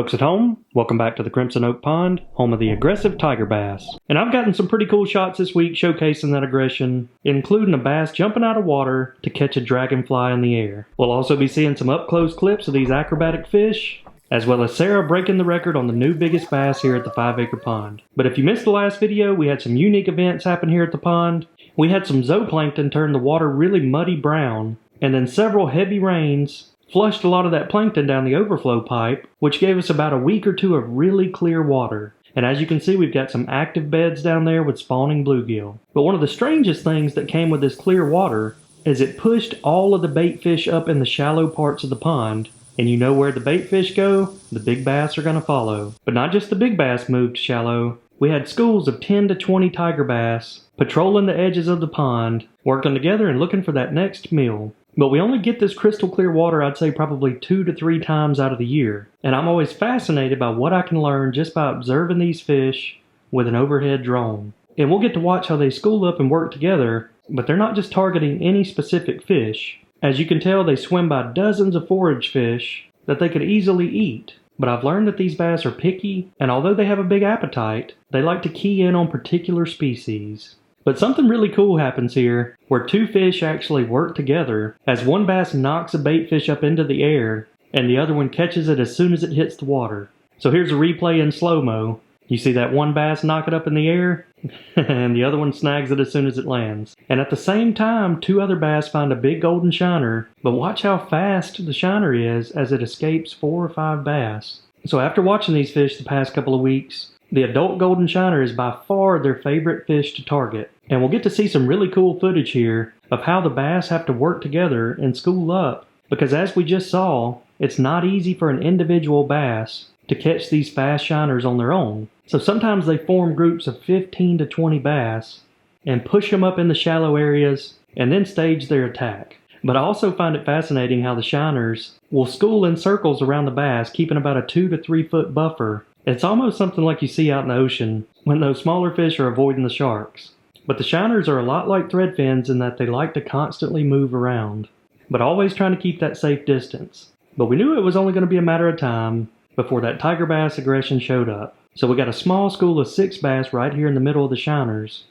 Folks at home, welcome back to the Crimson Oak Pond, home of the aggressive tiger bass. And I've gotten some pretty cool shots this week showcasing that aggression, including a bass jumping out of water to catch a dragonfly in the air. We'll also be seeing some up-close clips of these acrobatic fish, as well as Sarah breaking the record on the new biggest bass here at the 5-acre pond. But if you missed the last video, we had some unique events happen here at the pond. We had some zooplankton turn the water really muddy brown, and then several heavy rains flushed a lot of that plankton down the overflow pipe, which gave us about a week or two of really clear water. And as you can see, we've got some active beds down there with spawning bluegill. But one of the strangest things that came with this clear water is it pushed all of the bait fish up in the shallow parts of the pond. And you know where the bait fish go, the big bass are going to follow. But not just the big bass moved shallow. We had schools of 10 to 20 tiger bass patrolling the edges of the pond, working together and looking for that next meal. But we only get this crystal clear water, I'd say probably 2 to 3 times out of the year. And I'm always fascinated by what I can learn just by observing these fish with an overhead drone. And we'll get to watch how they school up and work together, but they're not just targeting any specific fish. As you can tell, they swim by dozens of forage fish that they could easily eat. But I've learned that these bass are picky, and although they have a big appetite, they like to key in on particular species. But something really cool happens here, where 2 fish actually work together, as one bass knocks a bait fish up into the air, and the other one catches it as soon as it hits the water. So here's a replay in slow-mo. You see that one bass knock it up in the air, and the other one snags it as soon as it lands. And at the same time, 2 other bass find a big golden shiner, but watch how fast the shiner is as it escapes 4 or 5 bass. So after watching these fish the past couple of weeks, the adult golden shiner is by far their favorite fish to target. And we'll get to see some really cool footage here of how the bass have to work together and school up, because as we just saw, it's not easy for an individual bass to catch these fast shiners on their own. So sometimes they form groups of 15 to 20 bass and push them up in the shallow areas and then stage their attack. But I also find it fascinating how the shiners will school in circles around the bass, keeping about a 2 to 3 foot buffer. It's almost something like you see out in the ocean when those smaller fish are avoiding the sharks. But the shiners are a lot like threadfins in that they like to constantly move around, but always trying to keep that safe distance. But we knew it was only going to be a matter of time before that tiger bass aggression showed up. So we got a small school of 6 bass right here in the middle of the shiners.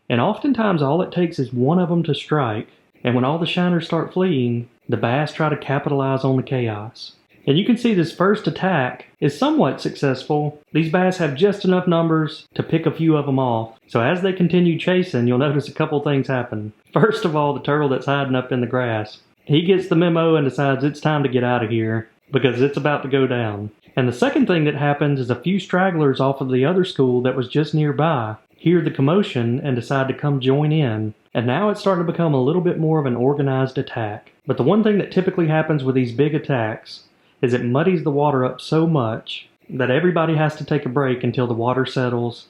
And oftentimes all it takes is one of them to strike, and when all the shiners start fleeing, the bass try to capitalize on the chaos. And you can see this first attack is somewhat successful. These bass have just enough numbers to pick a few of them off. So as they continue chasing, you'll notice a couple things happen. First of all, the turtle that's hiding up in the grass, he gets the memo and decides it's time to get out of here because it's about to go down. And the second thing that happens is a few stragglers off of the other school that was just nearby hear the commotion and decide to come join in. And now it's starting to become a little bit more of an organized attack. But the one thing that typically happens with these big attacks is it muddies the water up so much that everybody has to take a break until the water settles.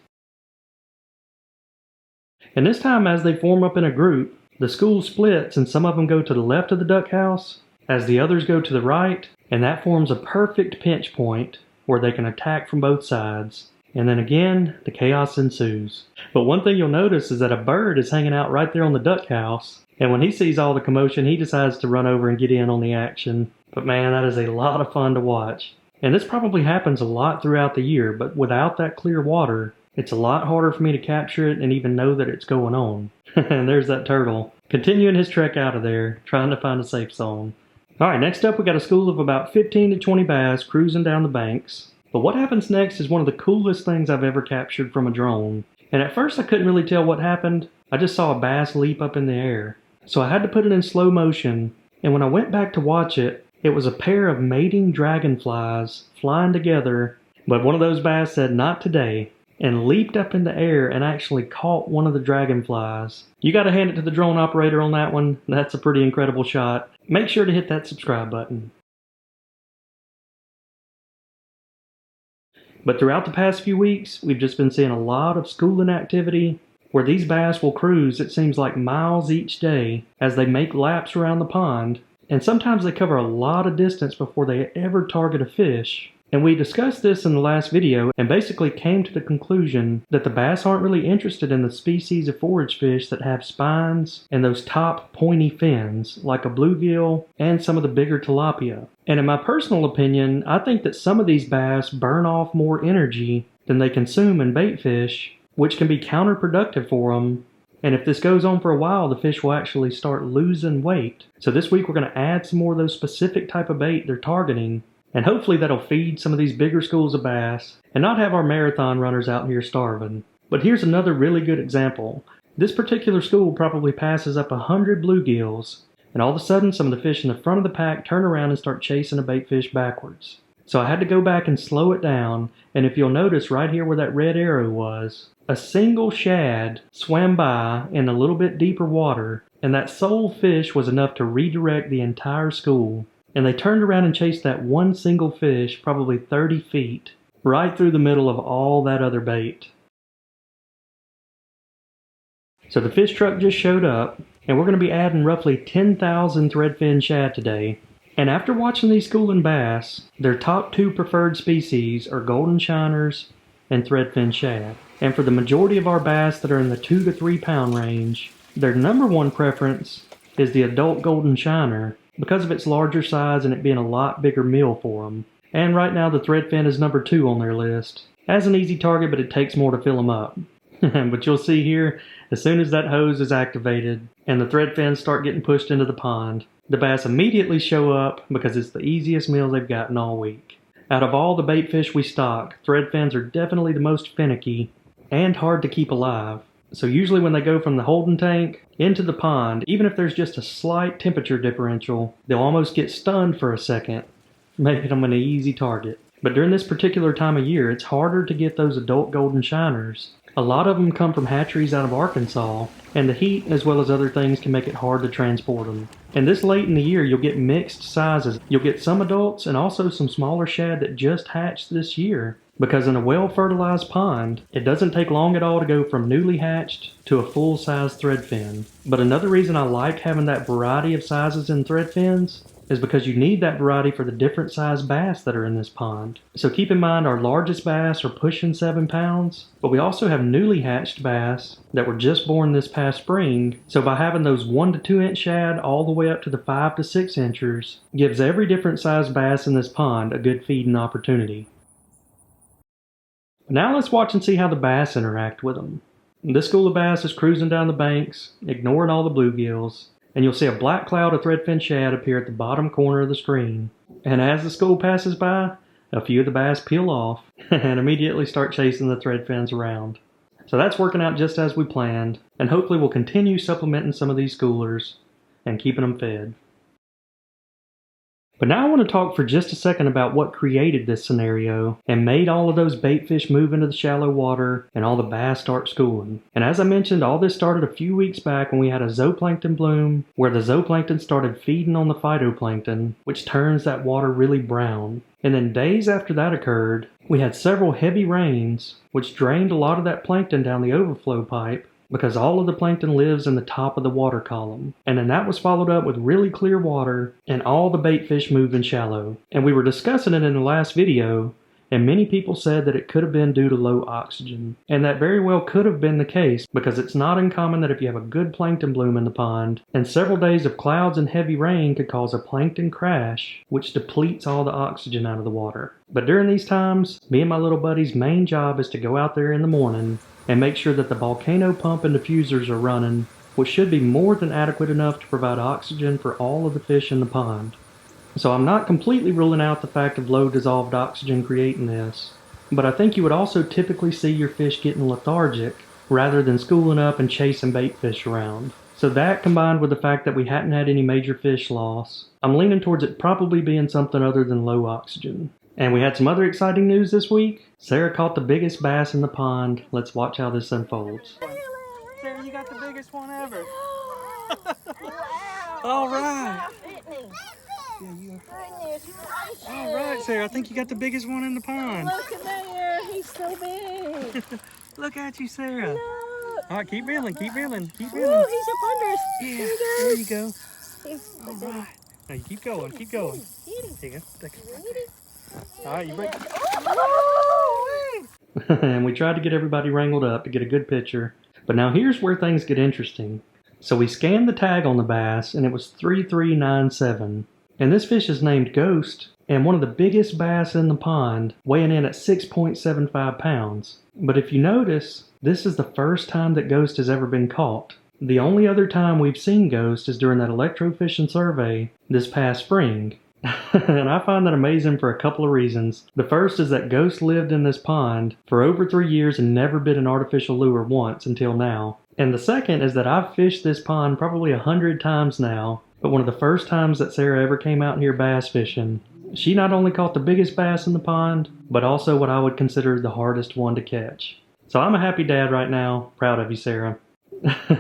And this time, as they form up in a group, the school splits and some of them go to the left of the duck house as the others go to the right, and that forms a perfect pinch point where they can attack from both sides. And then again, the chaos ensues. But one thing you'll notice is that a bird is hanging out right there on the duck house, and when he sees all the commotion, he decides to run over and get in on the action. But man, that is a lot of fun to watch. And this probably happens a lot throughout the year, but without that clear water, it's a lot harder for me to capture it and even know that it's going on. And there's that turtle, continuing his trek out of there, trying to find a safe zone. Alright, next up we got a school of about 15 to 20 bass cruising down the banks. But what happens next is one of the coolest things I've ever captured from a drone. And at first I couldn't really tell what happened. I just saw a bass leap up in the air. So I had to put it in slow motion, and when I went back to watch it, it was a pair of mating dragonflies flying together, but one of those bass said, "Not today," and leaped up in the air and actually caught one of the dragonflies. You gotta hand it to the drone operator on that one. That's a pretty incredible shot. Make sure to hit that subscribe button. But throughout the past few weeks, we've just been seeing a lot of schooling activity where these bass will cruise, it seems like miles each day, as they make laps around the pond, and sometimes they cover a lot of distance before they ever target a fish. And we discussed this in the last video and basically came to the conclusion that the bass aren't really interested in the species of forage fish that have spines and those top pointy fins like a bluegill and some of the bigger tilapia. And in my personal opinion, I think that some of these bass burn off more energy than they consume in bait fish, which can be counterproductive for them. And if this goes on for a while, the fish will actually start losing weight. So this week we're going to add some more of those specific type of bait they're targeting. And hopefully that'll feed some of these bigger schools of bass and not have our marathon runners out here starving. But here's another really good example. This particular school probably passes up 100 bluegills, and all of a sudden some of the fish in the front of the pack turn around and start chasing a bait fish backwards. So I had to go back and slow it down, and if you'll notice right here where that red arrow was, a single shad swam by in a little bit deeper water, and that sole fish was enough to redirect the entire school. And they turned around and chased that one single fish, probably 30 feet, right through the middle of all that other bait. So the fish truck just showed up, and we're going to be adding roughly 10,000 threadfin shad today. And after watching these schooling bass, their top two preferred species are golden shiners and threadfin shad. And for the majority of our bass that are in the 2 to 3 pound range, their number one preference is the adult golden shiner, because of its larger size and it being a lot bigger meal for them. And right now the threadfin is number 2 on their list. As an easy target, but it takes more to fill them up. But you'll see here, as soon as that hose is activated and the threadfins start getting pushed into the pond, the bass immediately show up because it's the easiest meal they've gotten all week. Out of all the bait fish we stock, threadfins are definitely the most finicky and hard to keep alive. So usually when they go from the holding tank into the pond, even if there's just a slight temperature differential, they'll almost get stunned for a second, making them an easy target. But during this particular time of year, it's harder to get those adult golden shiners. A lot of them come from hatcheries out of Arkansas, and the heat as well as other things can make it hard to transport them. And this late in the year, you'll get mixed sizes. You'll get some adults and also some smaller shad that just hatched this year. Because in a well-fertilized pond, it doesn't take long at all to go from newly hatched to a full-size threadfin. But another reason I like having that variety of sizes in threadfins is because you need that variety for the different size bass that are in this pond. So keep in mind our largest bass are pushing 7 pounds, but we also have newly hatched bass that were just born this past spring. So by having those 1 to 2 inch shad all the way up to the 5 to 6 inchers gives every different size bass in this pond a good feeding opportunity. Now let's watch and see how the bass interact with them. This school of bass is cruising down the banks, ignoring all the bluegills, and you'll see a black cloud of threadfin shad appear at the bottom corner of the screen. And as the school passes by, a few of the bass peel off and immediately start chasing the threadfins around. So that's working out just as we planned, and hopefully we'll continue supplementing some of these schoolers and keeping them fed. But now I want to talk for just a second about what created this scenario and made all of those bait fish move into the shallow water and all the bass start schooling. And as I mentioned, all this started a few weeks back when we had a zooplankton bloom where the zooplankton started feeding on the phytoplankton, which turns that water really brown. And then days after that occurred, we had several heavy rains, which drained a lot of that plankton down the overflow pipe, because all of the plankton lives in the top of the water column. And then that was followed up with really clear water and all the bait fish moving shallow. And we were discussing it in the last video, and many people said that it could have been due to low oxygen. And that very well could have been the case, because it's not uncommon that if you have a good plankton bloom in the pond, and several days of clouds and heavy rain could cause a plankton crash, which depletes all the oxygen out of the water. But during these times, me and my little buddy's main job is to go out there in the morning and make sure that the volcano pump and diffusers are running, which should be more than adequate enough to provide oxygen for all of the fish in the pond. So I'm not completely ruling out the fact of low dissolved oxygen creating this, but I think you would also typically see your fish getting lethargic rather than schooling up and chasing bait fish around. So that, combined with the fact that we hadn't had any major fish loss, I'm leaning towards it probably being something other than low oxygen. And we had some other exciting news this week. Sarah caught the biggest bass in the pond. Let's watch how this unfolds. Sarah, you got the biggest one ever. Wow. All right. Goodness gracious. All right, Sarah, I think you got the biggest one in the pond. Look at there. He's so big. Look at you, Sarah. Look. All right, keep reeling, keep reeling, keep Ooh, reeling. he's up under us. Yeah, There he goes. there you go. He's All right. Now you keep going, keep going. Get him. There you go. Take it. Ready? All right, you break. And we tried to get everybody wrangled up to get a good picture. But now here's where things get interesting. So we scanned the tag on the bass, and it was 3397. And this fish is named Ghost, and one of the biggest bass in the pond, weighing in at 6.75 pounds. But if you notice, this is the first time that Ghost has ever been caught. The only other time we've seen Ghost is during that electrofishing survey this past spring. And I find that amazing for a couple of reasons. The first is that Ghost lived in this pond for over 3 years and never bit an artificial lure once until now. And the second is that I've fished this pond probably 100 times now, but one of the first times that Sarah ever came out here bass fishing, she not only caught the biggest bass in the pond, but also what I would consider the hardest one to catch. So I'm a happy dad right now. Proud of you, Sarah.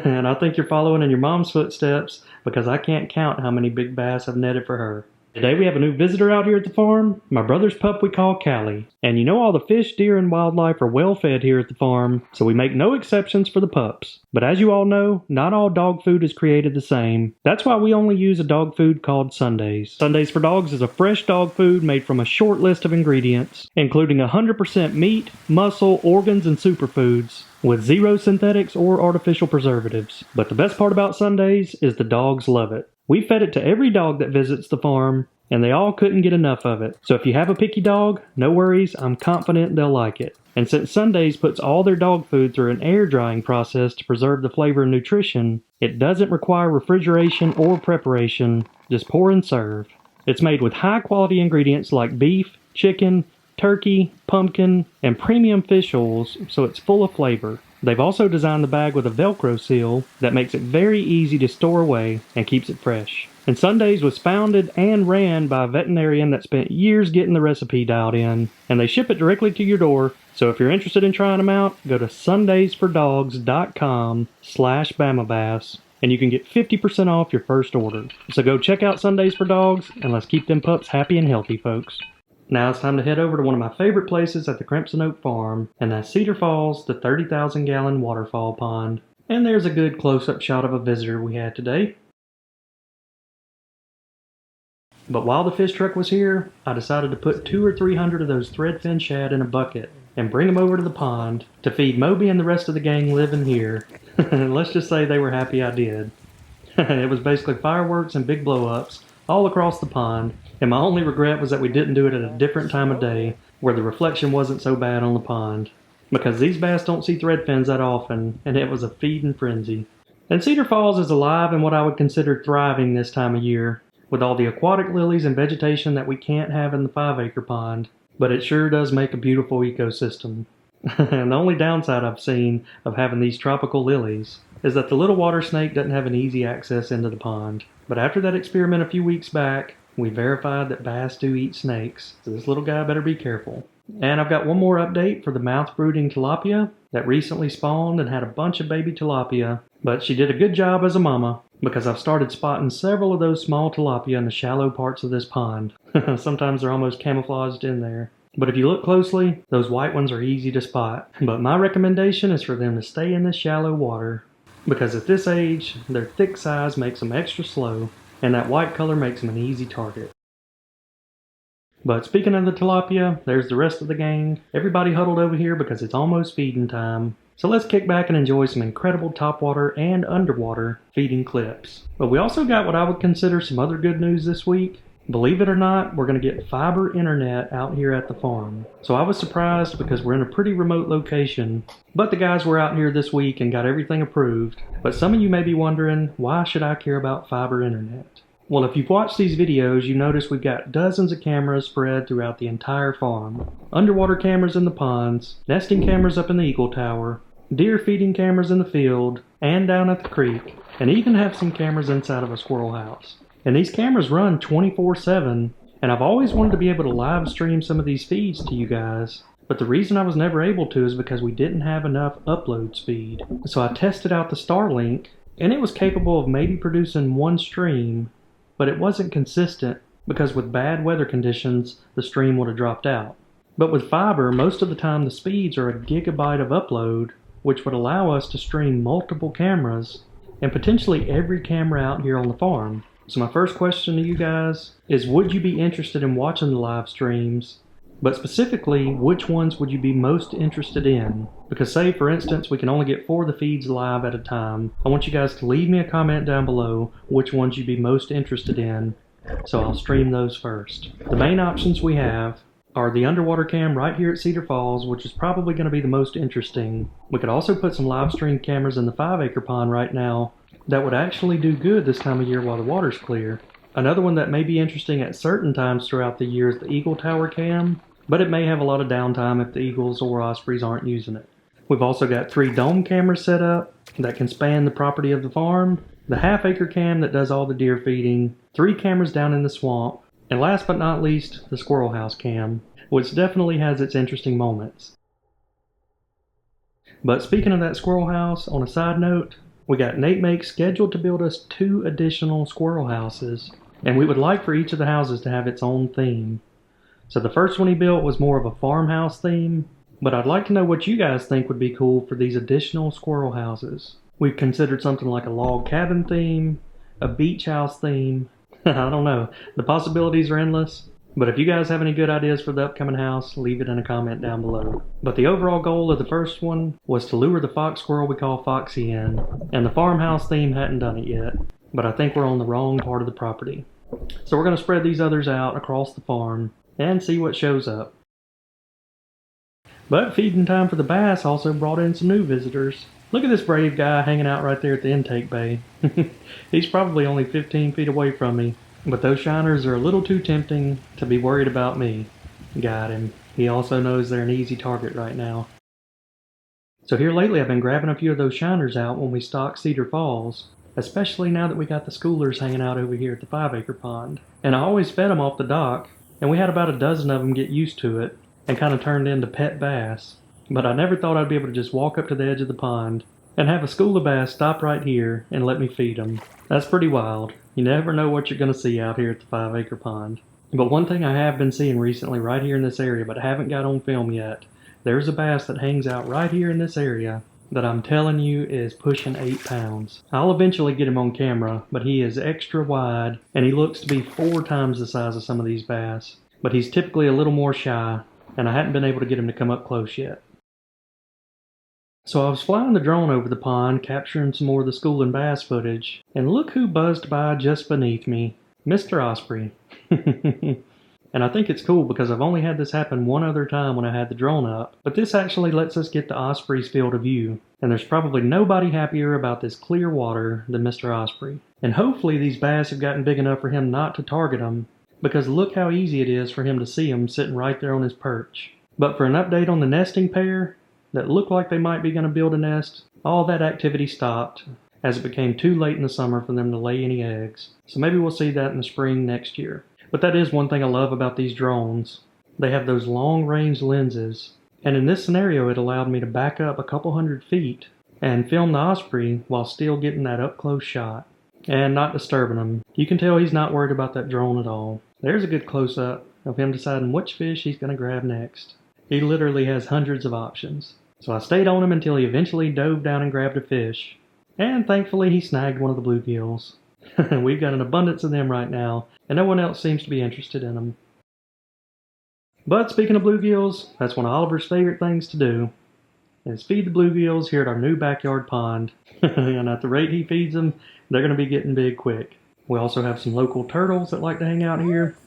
And I think you're following in your mom's footsteps, because I can't count how many big bass I've netted for her. Today we have a new visitor out here at the farm, my brother's pup we call Callie. And you know all the fish, deer, and wildlife are well fed here at the farm, so we make no exceptions for the pups. But as you all know, not all dog food is created the same. That's why we only use a dog food called Sundays. Sundays for Dogs is a fresh dog food made from a short list of ingredients, including 100% meat, muscle, organs, and superfoods, with zero synthetics or artificial preservatives. But the best part about Sundays is the dogs love it. We fed it to every dog that visits the farm, and they all couldn't get enough of it. So if you have a picky dog, no worries, I'm confident they'll like it. And since Sundays puts all their dog food through an air drying process to preserve the flavor and nutrition, it doesn't require refrigeration or preparation, just pour and serve. It's made with high quality ingredients like beef, chicken, turkey, pumpkin, and premium fish oils, so it's full of flavor. They've also designed the bag with a Velcro seal that makes it very easy to store away and keeps it fresh. And Sundays was founded and ran by a veterinarian that spent years getting the recipe dialed in, and they ship it directly to your door. So if you're interested in trying them out, go to sundaysfordogs.com/BamaBass, and you can get 50% off your first order. So go check out Sundays for Dogs, and let's keep them pups happy and healthy, folks. Now it's time to head over to one of my favorite places at the Crimson Oak Farm, and that's Cedar Falls, the 30,000-gallon waterfall pond. And there's a good close-up shot of a visitor we had today. But while the fish truck was here, I decided to put 200 or 300 of those threadfin shad in a bucket and bring them over to the pond to feed Moby and the rest of the gang living here. And let's just say they were happy I did. It was basically fireworks and big blow-ups all across the pond, and my only regret was that we didn't do it at a different time of day where the reflection wasn't so bad on the pond, because these bass don't see threadfins that often, and it was a feeding frenzy. And Cedar Falls is alive and what I would consider thriving this time of year, with all the aquatic lilies and vegetation that we can't have in the 5-acre pond, but it sure does make a beautiful ecosystem. And the only downside I've seen of having these tropical lilies is that the little water snake doesn't have an easy access into the pond. But after that experiment a few weeks back, we verified that bass do eat snakes, so this little guy better be careful. And I've got one more update for the mouth-brooding tilapia that recently spawned and had a bunch of baby tilapia, but she did a good job as a mama, because I've started spotting several of those small tilapia in the shallow parts of this pond. Sometimes they're almost camouflaged in there. But if you look closely, those white ones are easy to spot. But my recommendation is for them to stay in this shallow water, because at this age, their thick size makes them extra slow, and that white color makes them an easy target. But speaking of the tilapia, there's the rest of the gang. Everybody huddled over here because it's almost feeding time. So let's kick back and enjoy some incredible topwater and underwater feeding clips. But we also got what I would consider some other good news this week. Believe it or not, we're going to get fiber internet out here at the farm. So I was surprised because we're in a pretty remote location, but the guys were out here this week and got everything approved. But some of you may be wondering, why should I care about fiber internet? Well, if you've watched these videos, you notice we've got dozens of cameras spread throughout the entire farm. Underwater cameras in the ponds, nesting cameras up in the eagle tower, deer feeding cameras in the field, and down at the creek, and even have some cameras inside of a squirrel house. And these cameras run 24/7, and I've always wanted to be able to live stream some of these feeds to you guys. But the reason I was never able to is because we didn't have enough upload speed. So I tested out the Starlink, and it was capable of maybe producing one stream, but it wasn't consistent because with bad weather conditions, the stream would have dropped out. But with fiber, most of the time the speeds are a gigabyte of upload, which would allow us to stream multiple cameras and potentially every camera out here on the farm. So my first question to you guys is, would you be interested in watching the live streams But specifically, which ones would you be most interested in? Because say, for instance, we can only get 4 of the feeds live at a time. I want you guys to leave me a comment down below which ones you'd be most interested in, so I'll stream those first. The main options we have are the underwater cam right here at Cedar Falls, which is probably going to be the most interesting. We could also put some live stream cameras in the 5-acre pond right now that would actually do good this time of year while the water's clear. Another one that may be interesting at certain times throughout the year is the Eagle Tower cam, but it may have a lot of downtime if the eagles or ospreys aren't using it. We've also got 3 dome cameras set up that can span the property of the farm, the 1/2-acre cam that does all the deer feeding, 3 cameras down in the swamp, and last but not least, the squirrel house cam, which definitely has its interesting moments. But speaking of that squirrel house, on a side note, we got Nate Make scheduled to build us 2 additional squirrel houses, and we would like for each of the houses to have its own theme. So the first one he built was more of a farmhouse theme, but I'd like to know what you guys think would be cool for these additional squirrel houses. We've considered something like a log cabin theme, a beach house theme. I don't know. The possibilities are endless. But if you guys have any good ideas for the upcoming house, leave it in a comment down below. But the overall goal of the first one was to lure the fox squirrel we call Foxy in, and the farmhouse theme hadn't done it yet. But I think we're on the wrong part of the property. So we're going to spread these others out across the farm and see what shows up. But feeding time for the bass also brought in some new visitors. Look at this brave guy hanging out right there at the intake bay. He's probably only 15 feet away from me, but those shiners are a little too tempting to be worried about me. Got him. He also knows they're an easy target right now. So here lately I've been grabbing a few of those shiners out when we stock Cedar Falls, especially now that we got the schoolers hanging out over here at the 5-acre pond. And I always fed them off the dock, and we had about a dozen of them get used to it and kind of turned into pet bass. But I never thought I'd be able to just walk up to the edge of the pond and have a school of bass stop right here and let me feed them. That's pretty wild. You never know what you're going to see out here at the 5-acre pond. But one thing I have been seeing recently right here in this area, but haven't got on film yet, there's a bass that hangs out right here in this area that I'm telling you is pushing 8 pounds. I'll eventually get him on camera, but he is extra wide and he looks to be 4 times the size of some of these bass. But he's typically a little more shy, and I hadn't been able to get him to come up close yet. So I was flying the drone over the pond, capturing some more of the school and bass footage, and look who buzzed by just beneath me, Mr. Osprey. And I think it's cool because I've only had this happen one other time when I had the drone up, but this actually lets us get the Osprey's field of view, and there's probably nobody happier about this clear water than Mr. Osprey. And hopefully these bass have gotten big enough for him not to target them, because look how easy it is for him to see them sitting right there on his perch. But for an update on the nesting pair that looked like they might be going to build a nest, all that activity stopped as it became too late in the summer for them to lay any eggs. So maybe we'll see that in the spring next year. But that is one thing I love about these drones. They have those long-range lenses, and in this scenario it allowed me to back up a couple hundred feet and film the osprey while still getting that up-close shot and not disturbing him. You can tell he's not worried about that drone at all. There's a good close-up of him deciding which fish he's going to grab next. He literally has hundreds of options. So I stayed on him until he eventually dove down and grabbed a fish. And thankfully he snagged one of the bluegills. We've got an abundance of them right now, and no one else seems to be interested in them. But speaking of bluegills, that's one of Oliver's favorite things to do, is feed the bluegills here at our new backyard pond. And at the rate he feeds them, they're going to be getting big quick. We also have some local turtles that like to hang out here.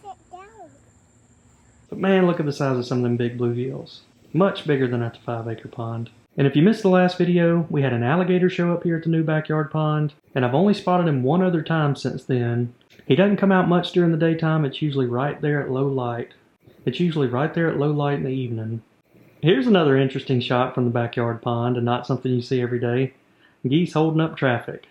But man, look at the size of some of them big bluegills. Much bigger than at the 5-acre pond. And if you missed the last video, we had an alligator show up here at the new backyard pond, and I've only spotted him one other time since then. He doesn't come out much during the daytime. It's usually right there at low light. It's usually right there at low light in the evening. Here's another interesting shot from the backyard pond, and not something you see every day. Geese holding up traffic.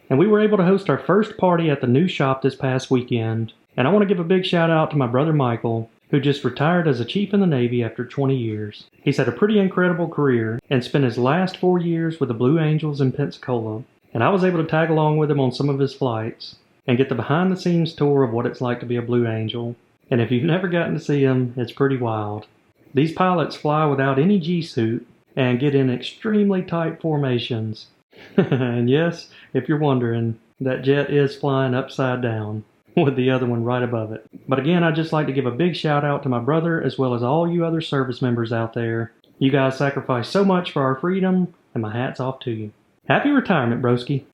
And we were able to host our first party at the new shop this past weekend. And I want to give a big shout out to my brother Michael, who just retired as a chief in the Navy after 20 years. He's had a pretty incredible career and spent his last 4 years with the Blue Angels in Pensacola. And I was able to tag along with him on some of his flights and get the behind the scenes tour of what it's like to be a Blue Angel. And if you've never gotten to see him, it's pretty wild. These pilots fly without any G-suit and get in extremely tight formations. And yes, if you're wondering, that jet is flying upside down. with the other one right above it. But again, I'd just like to give a big shout out to my brother as well as all you other service members out there. You guys sacrifice so much for our freedom, and my hat's off to you. Happy retirement, broski.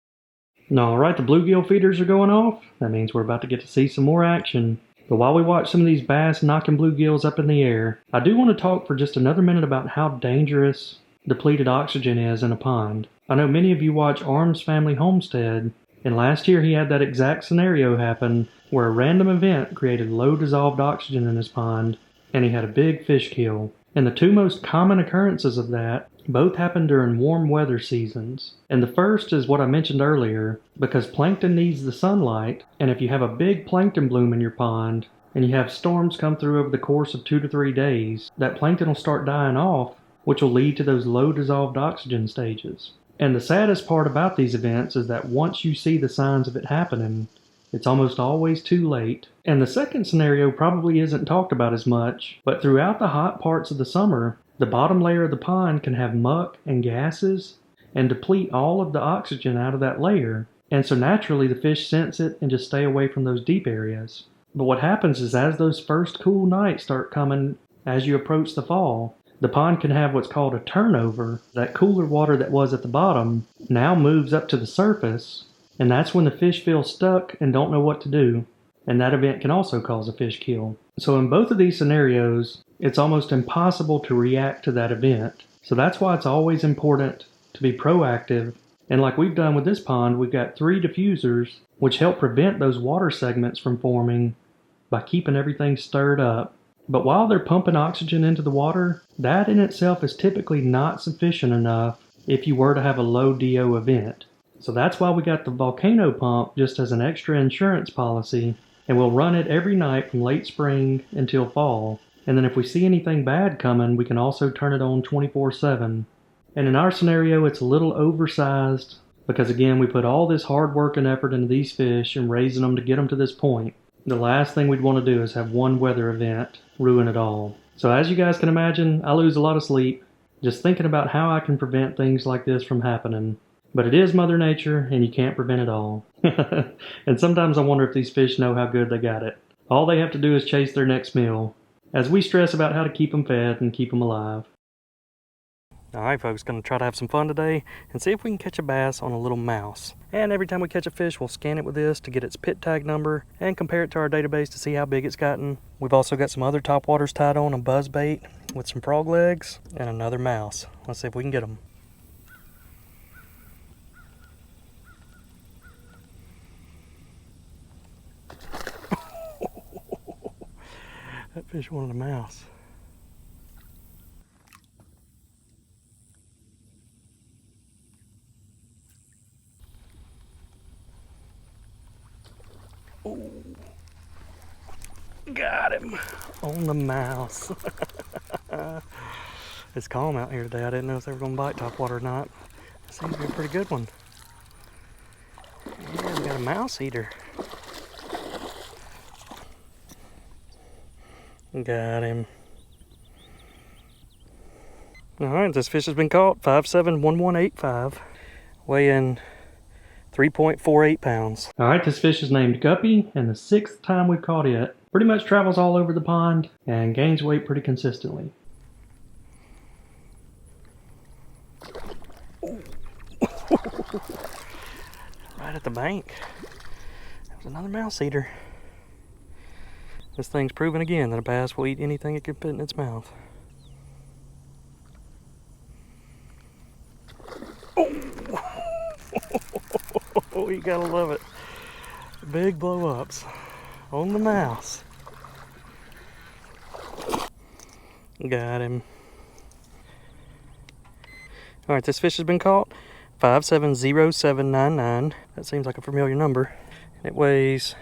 Alright, the bluegill feeders are going off. That means we're about to get to see some more action. But while we watch some of these bass knocking bluegills up in the air, I do want to talk for just another minute about how dangerous depleted oxygen is in a pond. I know many of you watch Arm's Family Homestead, and last year he had that exact scenario happen where a random event created low dissolved oxygen in his pond, and he had a big fish kill. And the two most common occurrences of that both happen during warm weather seasons. And the first is what I mentioned earlier, because plankton needs the sunlight, and if you have a big plankton bloom in your pond, and you have storms come through over the course of 2 to 3 days, that plankton will start dying off, which will lead to those low dissolved oxygen stages. And the saddest part about these events is that once you see the signs of it happening, it's almost always too late. And the second scenario probably isn't talked about as much, but throughout the hot parts of the summer, the bottom layer of the pond can have muck and gases and deplete all of the oxygen out of that layer. And so naturally the fish sense it and just stay away from those deep areas. But what happens is as those first cool nights start coming as you approach the fall, the pond can have what's called a turnover. That cooler water that was at the bottom now moves up to the surface, and that's when the fish feel stuck and don't know what to do. And that event can also cause a fish kill. So in both of these scenarios, it's almost impossible to react to that event. So that's why it's always important to be proactive. And like we've done with this pond, we've got 3 diffusers which help prevent those water segments from forming by keeping everything stirred up. But while they're pumping oxygen into the water, that in itself is typically not sufficient enough if you were to have a low DO event. So that's why we got the volcano pump just as an extra insurance policy, and we'll run it every night from late spring until fall. And then if we see anything bad coming, we can also turn it on 24/7. And in our scenario, it's a little oversized because again, we put all this hard work and effort into these fish and raising them to get them to this point. The last thing we'd want to do is have one weather event ruin it all. So as you guys can imagine, I lose a lot of sleep just thinking about how I can prevent things like this from happening. But it is Mother Nature, and you can't prevent it all. And sometimes I wonder if these fish know how good they got it. All they have to do is chase their next meal, as we stress about how to keep them fed and keep them alive. Alright folks, going to try to have some fun today and see if we can catch a bass on a little mouse. And every time we catch a fish, we'll scan it with this to get its pit tag number and compare it to our database to see how big it's gotten. We've also got some other topwaters tied on a buzz bait with some frog legs and another mouse. Let's see if we can get them. That fish wanted a mouse. Ooh. Got him on the mouse. It's calm out here today. I didn't know if they were going to bite topwater or not. It seems to be a pretty good one. Yeah, we got a mouse eater. Got him. Alright, this fish has been caught. 5'7", 1185, weighing 3.48 pounds. Alright, this fish is named Guppy, and the 6th time we've caught it. Pretty much travels all over the pond and gains weight pretty consistently. Right at the bank. That was another mouse eater. This thing's proven again that a bass will eat anything it can fit in its mouth. Oh, you gotta love it. Big blow-ups on the mouse. Got him. Alright, this fish has been caught. 570799. That seems like a familiar number. It weighs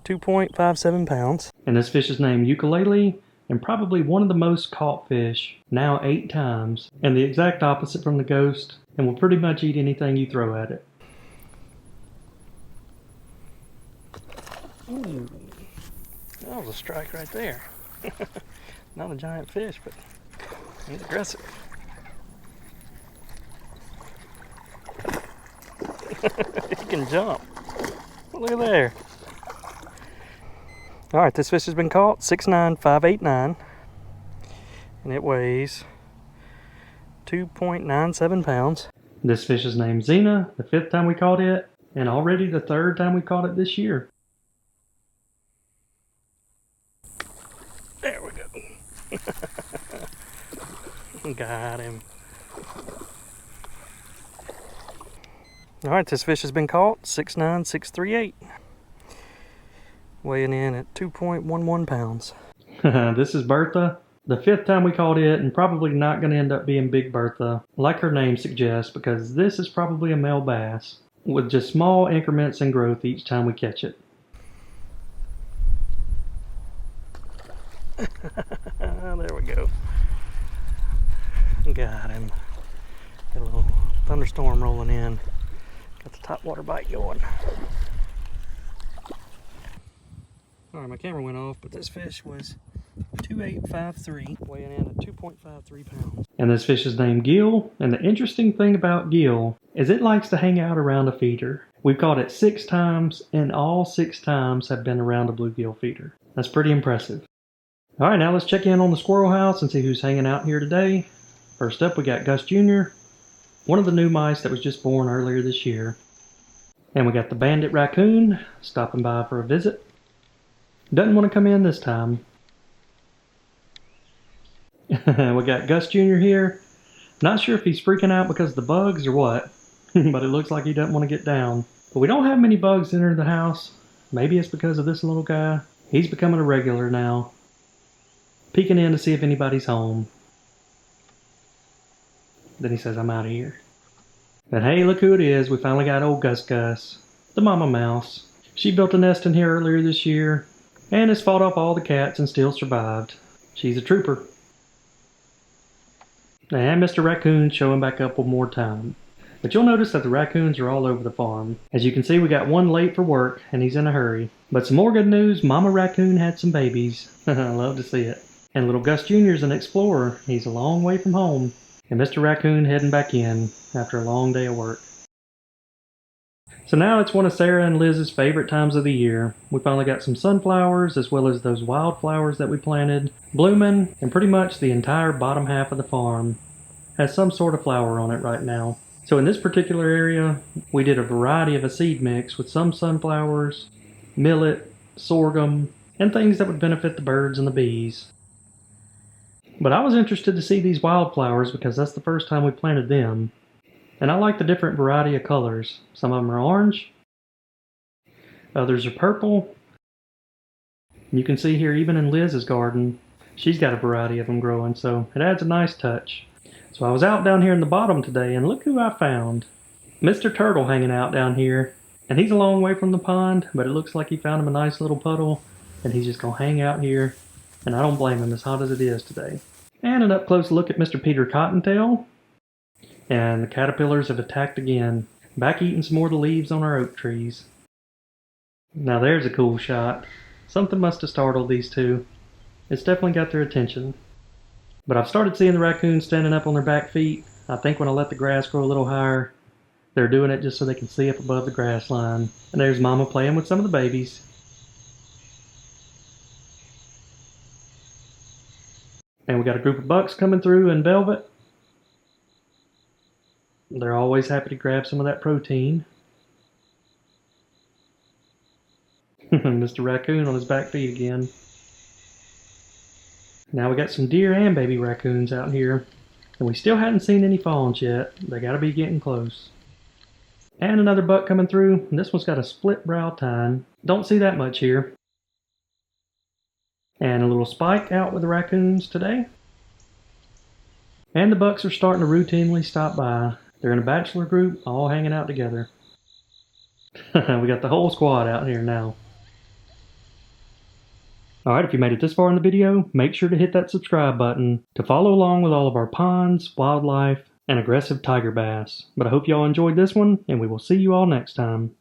2.57 pounds. And this fish is named Ukulele, and probably one of the most caught fish, now 8 times, and the exact opposite from the ghost, and will pretty much eat anything you throw at it. Ooh, that was a strike right there. Not a giant fish, but he's aggressive. He can jump. Look at there. All right, this fish has been caught, 69589, and it weighs 2.97 pounds. This fish is named Xena, the 5th time we caught it, and already the 3rd time we caught it this year. There we go. Got him. All right, this fish has been caught, 69638. Weighing in at 2.11 pounds. This is Bertha, the 5th time we caught it, and probably not going to end up being Big Bertha, like her name suggests, because this is probably a male bass, with just small increments in growth each time we catch it. There we go. Got him. Got a little thunderstorm rolling in. Got the top water bite going. Alright, my camera went off, but this fish was 2853, weighing in at 2.53 pounds. And this fish is named Gil, and the interesting thing about Gil is it likes to hang out around a feeder. We've caught it 6 times, and all 6 times have been around a bluegill feeder. That's pretty impressive. Alright, now let's check in on the squirrel house and see who's hanging out here today. First up, we got Gus Jr., one of the new mice that was just born earlier this year. And we got the bandit raccoon stopping by for a visit. Doesn't want to come in this time. We got Gus Jr. here. Not sure if he's freaking out because of the bugs or what, but it looks like he doesn't want to get down. But we don't have many bugs enter the house. Maybe it's because of this little guy. He's becoming a regular now, peeking in to see if anybody's home. Then he says, I'm out of here. But hey, look who it is. We finally got old Gus Gus, the mama mouse. She built a nest in here earlier this year and has fought off all the cats and still survived. She's a trooper. And Mr. Raccoon's showing back up one more time. But you'll notice that the raccoons are all over the farm. As you can see, we got one late for work and he's in a hurry. But some more good news, Mama Raccoon had some babies. I love to see it. And little Gus Jr.'s an explorer. He's a long way from home. And Mr. Raccoon heading back in after a long day of work. So now it's one of Sarah and Liz's favorite times of the year. We finally got some sunflowers as well as those wildflowers that we planted blooming, and pretty much the entire bottom half of the farm has some sort of flower on it right now. So in this particular area, we did a variety of a seed mix with some sunflowers, millet, sorghum, and things that would benefit the birds and the bees. But I was interested to see these wildflowers because that's the first time we planted them. And I like the different variety of colors. Some of them are orange, others are purple. You can see here even in Liz's garden, she's got a variety of them growing, so it adds a nice touch. So I was out down here in the bottom today and look who I found. Mr. Turtle hanging out down here. And he's a long way from the pond, but it looks like he found him a nice little puddle and he's just gonna hang out here. And I don't blame him, as hot as it is today. And an up close look at Mr. Peter Cottontail. And the caterpillars have attacked again, back eating some more of the leaves on our oak trees. Now there's a cool shot. Something must have startled these two. It's definitely got their attention. But I've started seeing the raccoons standing up on their back feet. I think when I let the grass grow a little higher, they're doing it just so they can see up above the grass line. And there's Mama playing with some of the babies. And we got a group of bucks coming through in velvet. They're always happy to grab some of that protein. Mr. Raccoon on his back feet again. Now we got some deer and baby raccoons out here. And we still hadn't seen any fawns yet. They gotta be getting close. And another buck coming through. And this one's got a split brow tine. Don't see that much here. And a little spike out with the raccoons today. And the bucks are starting to routinely stop by. They're in a bachelor group, all hanging out together. We got the whole squad out here now. Alright, if you made it this far in the video, make sure to hit that subscribe button to follow along with all of our ponds, wildlife, and aggressive tiger bass. But I hope y'all enjoyed this one, and we will see you all next time.